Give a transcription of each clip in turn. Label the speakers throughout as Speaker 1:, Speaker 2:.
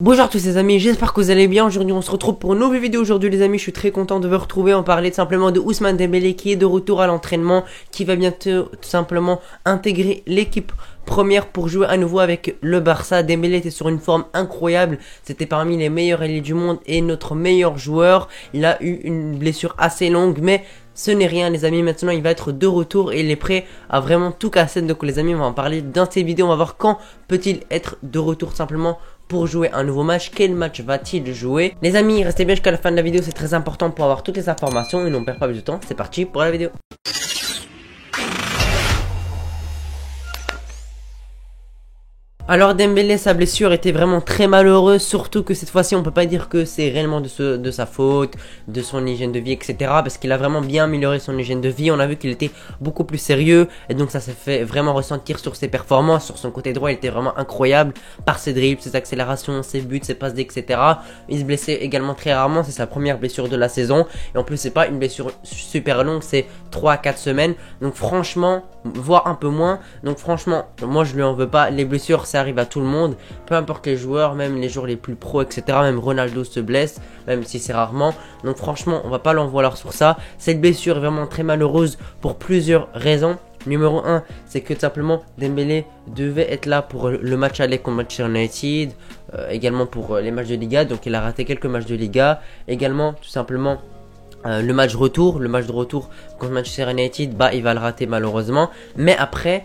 Speaker 1: Bonjour à tous les amis, j'espère que vous allez bien. Aujourd'hui on se retrouve pour une nouvelle vidéo. Aujourd'hui les amis, je suis très content de vous retrouver. On parlait tout simplement de Ousmane Dembélé qui est de retour à l'entraînement, qui va bientôt tout simplement intégrer l'équipe première pour jouer à nouveau avec le Barça. Dembélé était sur une forme incroyable, c'était parmi les meilleurs ailiers du monde et notre meilleur joueur. Il a eu une blessure assez longue mais ce n'est rien les amis, maintenant il va être de retour et il est prêt à vraiment tout casser. Donc les amis, on va en parler dans cette vidéo, on va voir quand peut-il être de retour simplement pour jouer un nouveau match. Quel match va-t-il jouer? Les amis, restez bien jusqu'à la fin de la vidéo, c'est très important pour avoir toutes les informations et on ne perd pas plus de temps. C'est parti pour la vidéo. Alors Dembélé, sa blessure était vraiment très malheureuse, surtout que cette fois-ci on peut pas dire que c'est réellement de sa faute, de son hygiène de vie, etc. Parce qu'il a vraiment bien amélioré son hygiène de vie, on a vu qu'il était beaucoup plus sérieux et donc ça s'est fait vraiment ressentir sur ses performances, sur son côté droit il était vraiment incroyable par ses dribbles, ses accélérations, ses buts, ses passes D, etc. Il se blessait également très rarement, c'est sa première blessure de la saison et en plus c'est pas une blessure super longue, c'est 3 à 4 semaines, donc franchement, voire un peu moins, donc franchement moi je lui en veux pas, les blessures ça arrive à tout le monde, peu importe les joueurs, même les joueurs les plus pros, etc. Même Ronaldo se blesse, même si c'est rarement. Donc franchement, on va pas l'en vouloir sur ça. Cette blessure est vraiment très malheureuse pour plusieurs raisons. Numéro 1, c'est que tout simplement Dembélé devait être là pour le match aller contre Manchester United, également pour les matchs de Liga, donc il a raté quelques matchs de Liga. Également, tout simplement, le match de retour contre Manchester United, bah il va le rater malheureusement. Mais après,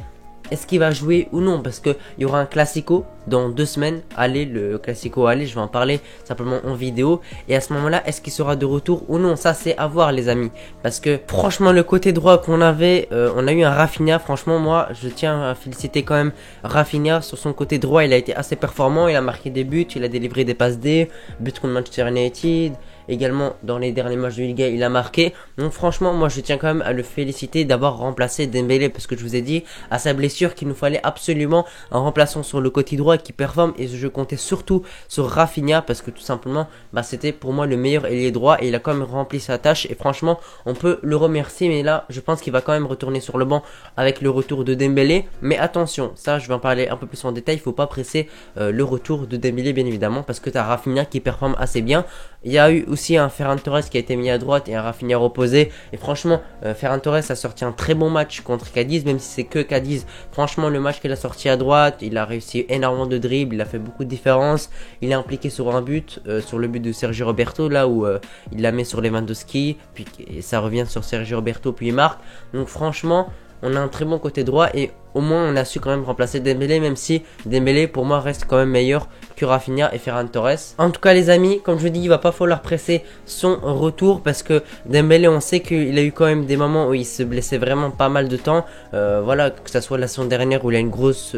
Speaker 1: est-ce qu'il va jouer ou non? Parce qu'il y aura un Classico dans 2 semaines. Allez, le Classico, allez, je vais en parler simplement en vidéo. Et à ce moment-là, est-ce qu'il sera de retour ou non? Ça, c'est à voir, les amis. Parce que franchement, le côté droit qu'on avait, on a eu un Rafinha. Franchement, moi, je tiens à féliciter quand même Rafinha. Sur son côté droit, il a été assez performant. Il a marqué des buts, il a délivré des passes D, but contre Manchester United. Également, dans les derniers matchs de Liga, il a marqué. Donc franchement, moi je tiens quand même à le féliciter d'avoir remplacé Dembélé. Parce que je vous ai dit, à sa blessure, qu'il nous fallait absolument un remplaçant sur le côté droit qui performe. Et je comptais surtout sur Rafinha. Parce que tout simplement, bah, c'était pour moi le meilleur ailier droit. Et il a quand même rempli sa tâche. Et franchement, on peut le remercier. Mais là, je pense qu'il va quand même retourner sur le banc avec le retour de Dembélé. Mais attention, ça je vais en parler un peu plus en détail. Il ne faut pas presser le retour de Dembélé, bien évidemment. Parce que tu as Rafinha qui performe assez bien. Il y a eu aussi un Ferran Torres qui a été mis à droite et un Rafinha opposé. Et franchement, Ferran Torres a sorti un très bon match contre Cadiz, même si c'est que Cadiz. Franchement, le match qu'il a sorti à droite, il a réussi énormément de dribbles, il a fait beaucoup de différence. Il est impliqué sur un but, sur le but de Sergio Roberto, là où il la met sur Lewandowski, puis ça revient sur Sergio Roberto, puis il marque. Donc franchement, on a un très bon côté droit et au moins on a su quand même remplacer Dembélé, même si Dembélé pour moi reste quand même meilleur que Rafinha et Ferran Torres. En tout cas les amis, comme je vous dis, il va pas falloir presser son retour parce que Dembélé, on sait qu'il a eu quand même des moments où il se blessait vraiment pas mal de temps. Voilà, que ça soit la saison dernière où il a une grosse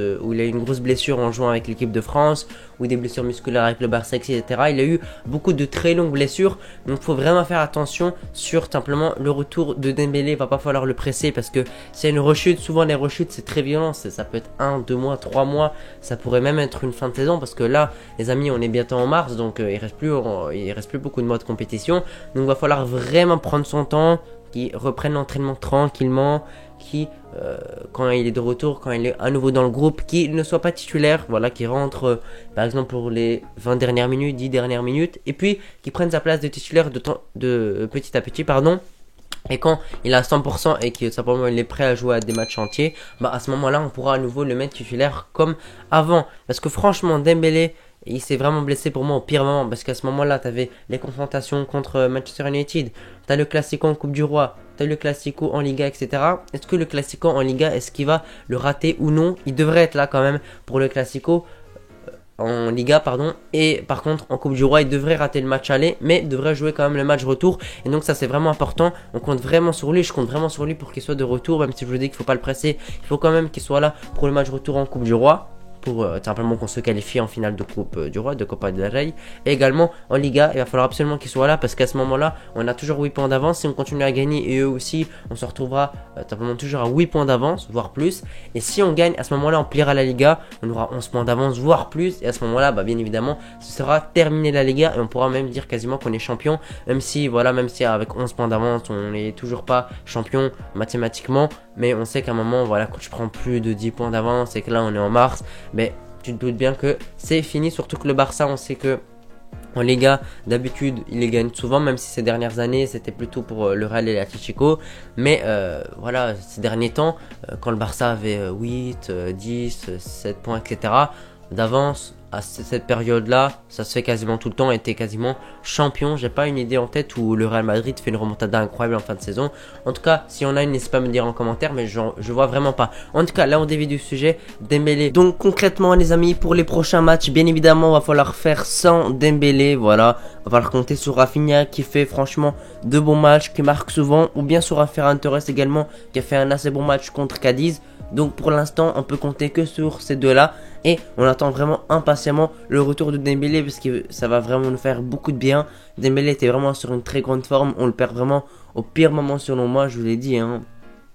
Speaker 1: blessure en jouant avec l'équipe de France, ou des blessures musculaires avec le Barça, etc. Il a eu beaucoup de très longues blessures, donc il faut vraiment faire attention sur simplement le retour de Dembélé. Il va pas falloir le presser parce que c'est une rechute. Souvent les rechutes c'est très violent, ça peut être 1, 2 mois, 3 mois, ça pourrait même être une fin de saison parce que là les amis on est bientôt en mars, donc il reste plus beaucoup de mois de compétition, donc il va falloir vraiment prendre son temps, qu'il reprenne l'entraînement tranquillement, qui quand il est de retour, quand il est à nouveau dans le groupe, qu'il ne soit pas titulaire, voilà, qu'il rentre par exemple pour les 20 dernières minutes, 10 dernières minutes, et puis qu'il prenne sa place de titulaire de petit à petit, pardon. Et quand il est à 100% et que simplement il est prêt à jouer à des matchs entiers, bah à ce moment-là on pourra à nouveau le mettre titulaire comme avant. Parce que franchement Dembélé, il s'est vraiment blessé pour moi au pire moment. Parce qu'à ce moment-là tu avais les confrontations contre Manchester United, tu as le Classico en Coupe du Roi, tu as le Classico en Liga, etc. Est-ce que le Classico en Liga, est-ce qu'il va le rater ou non? Il devrait être là quand même pour le Classico en Liga, pardon, et par contre en Coupe du Roi il devrait rater le match aller, mais devrait jouer quand même le match retour, et donc ça c'est vraiment important. On compte vraiment sur lui, je compte vraiment sur lui pour qu'il soit de retour, même si je vous dis qu'il faut pas le presser, il faut quand même qu'il soit là pour le match retour en Coupe du Roi, pour simplement qu'on se qualifie en finale de Coupe du Roi, de Copa del Rey. Et également en Liga, il va falloir absolument qu'il soit là parce qu'à ce moment-là, on a toujours 8 points d'avance. Si on continue à gagner et eux aussi, on se retrouvera simplement toujours à 8 points d'avance, voire plus. Et si on gagne, à ce moment-là, on pliera la Liga, on aura 11 points d'avance, voire plus. Et à ce moment-là, bah, bien évidemment, ce sera terminé la Liga et on pourra même dire quasiment qu'on est champion. Même si avec 11 points d'avance, on n'est toujours pas champion mathématiquement. Mais on sait qu'à un moment, voilà, quand tu prends plus de 10 points d'avance et que là on est en mars, mais tu te doutes bien que c'est fini. Surtout que le Barça, on sait que en Liga, d'habitude, il les gagne souvent, même si ces dernières années, c'était plutôt pour le Real et l'Atlético. Mais voilà, ces derniers temps, quand le Barça avait 8, 10, 7 points, etc. d'avance, à cette période-là, ça se fait quasiment tout le temps, était quasiment champion. J'ai pas une idée en tête où le Real Madrid fait une remontada incroyable en fin de saison. En tout cas, si on a une, n'hésitez pas à me dire en commentaire, mais je vois vraiment pas. En tout cas, là on dévie du sujet, Dembélé. Donc concrètement les amis, pour les prochains matchs, bien évidemment, va falloir faire sans Dembélé, voilà. Va falloir compter sur Rafinha qui fait franchement de bons matchs, qui marque souvent, ou bien sur Ferran Torres également, qui a fait un assez bon match contre Cadiz. Donc pour l'instant, on peut compter que sur ces deux-là. Et on attend vraiment impatiemment le retour de Dembélé parce que ça va vraiment nous faire beaucoup de bien. Dembélé était vraiment sur une très grande forme. On le perd vraiment au pire moment selon moi, je vous l'ai dit. Hein.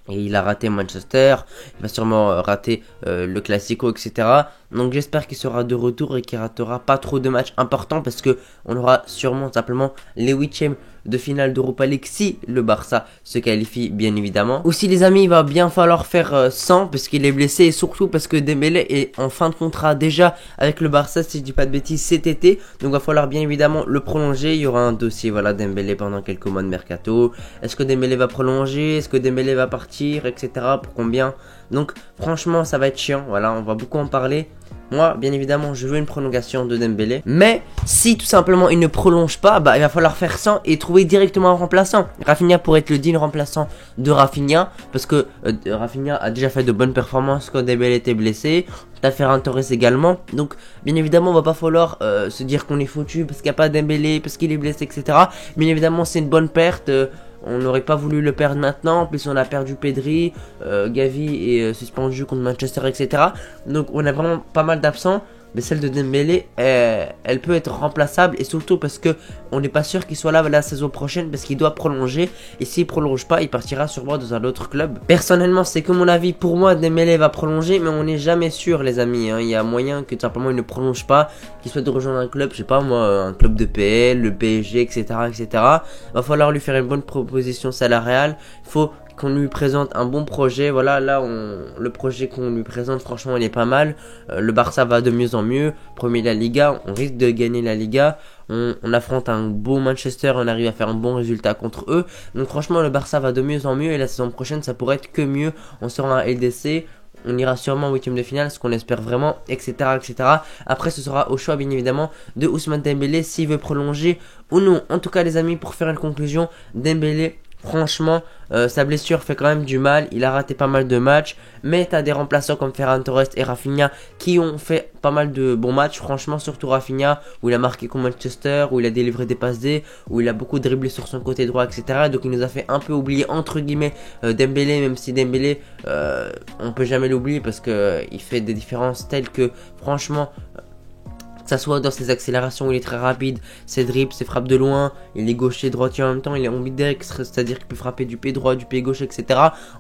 Speaker 1: Et il a raté Manchester, il va sûrement rater le Classico, etc. Donc j'espère qu'il sera de retour et qu'il ratera pas trop de matchs importants parce que on aura sûrement simplement les 8e de finale d'Europa League si le Barça se qualifie bien évidemment. Aussi les amis, il va bien falloir faire 100 parce qu'il est blessé et surtout parce que Dembélé est en fin de contrat déjà avec le Barça si je dis pas de bêtises cet été. Donc il va falloir bien évidemment le prolonger. Il y aura un dossier voilà Dembélé pendant quelques mois de mercato. Est-ce que Dembélé va prolonger? Est-ce que Dembélé va partir, etc. Pour combien? Donc franchement ça va être chiant, voilà, on va beaucoup en parler. Moi, bien évidemment, je veux une prolongation de Dembélé. Mais si tout simplement il ne prolonge pas, bah il va falloir faire 100 et trouver directement un remplaçant. Rafinha pourrait être le digne remplaçant de Rafinha. Parce que Rafinha a déjà fait de bonnes performances quand Dembélé était blessé. T'as Ferran Torres également. Donc, bien évidemment, on va pas falloir se dire qu'on est foutu parce qu'il n'y a pas Dembélé, parce qu'il est blessé, etc. Bien évidemment, c'est une bonne perte. On n'aurait pas voulu le perdre maintenant. En plus, on a perdu Pedri, Gavi est suspendu contre Manchester, etc. Donc, on a vraiment pas mal d'absents. Mais celle de Dembélé, elle peut être remplaçable. Et surtout parce que on n'est pas sûr qu'il soit là la saison prochaine. Parce qu'il doit prolonger. Et s'il prolonge pas, il partira sûrement dans un autre club. Personnellement, c'est que mon avis. Pour moi, Dembélé va prolonger. Mais on n'est jamais sûr, les amis. Hein. Il y a moyen que tout simplement il ne prolonge pas. Qu'il souhaite rejoindre un club. Je sais pas moi, un club de PL, le PSG, etc. etc. Va falloir lui faire une bonne proposition salariale. Il faut qu'on lui présente un bon projet. Voilà, là, le projet qu'on lui présente, franchement, il est pas mal. Le Barça va de mieux en mieux. Premier de la Liga, on risque de gagner la Liga. On affronte un beau Manchester, on arrive à faire un bon résultat contre eux. Donc franchement, le Barça va de mieux en mieux. Et la saison prochaine, ça pourrait être que mieux. On sera en LDC. On ira sûrement en 8e de finale, ce qu'on espère vraiment, etc., etc. Après, ce sera au choix, bien évidemment, de Ousmane Dembélé s'il veut prolonger ou non. En tout cas, les amis, pour faire une conclusion, Dembélé, franchement, sa blessure fait quand même du mal. Il a raté pas mal de matchs. Mais t'as des remplaçants comme Ferran Torres et Rafinha qui ont fait pas mal de bons matchs. Franchement, surtout Rafinha, où il a marqué contre Manchester, où il a délivré des passes D, où il a beaucoup dribblé sur son côté droit, etc. Donc il nous a fait un peu oublier, entre guillemets, Dembélé. Même si Dembélé, on peut jamais l'oublier parce que il fait des différences telles que, franchement... ça soit dans ses accélérations où il est très rapide, ses dribbles, ses frappes de loin, il est gaucher, droitier en même temps, il est ambidextre, c'est-à-dire qu'il peut frapper du pied droit, du pied gauche, etc.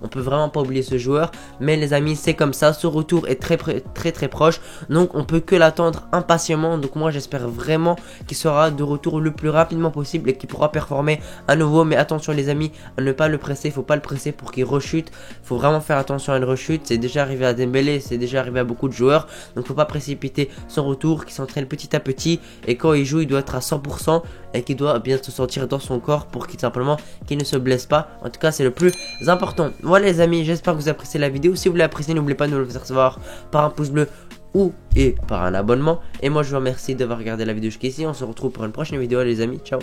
Speaker 1: On peut vraiment pas oublier ce joueur, mais les amis, c'est comme ça, ce retour est très proche, donc on peut que l'attendre impatiemment. Donc moi j'espère vraiment qu'il sera de retour le plus rapidement possible et qu'il pourra performer à nouveau. Mais attention les amis, à ne pas le presser, il faut pas le presser pour qu'il rechute, il faut vraiment faire attention à une rechute. C'est déjà arrivé à Dembélé, c'est déjà arrivé à beaucoup de joueurs, donc faut pas précipiter son retour, qui s'entraîne petit à petit, et quand il joue il doit être à 100% et qu'il doit bien se sentir dans son corps pour qu'il simplement qu'il ne se blesse pas. En tout cas c'est le plus important. Voilà les amis, j'espère que vous appréciez la vidéo. Si vous l'avez n'oubliez pas de nous le faire savoir par un pouce bleu ou et par un abonnement. Et moi je vous remercie d'avoir regardé la vidéo jusqu'ici. On se retrouve pour une prochaine vidéo les amis, ciao.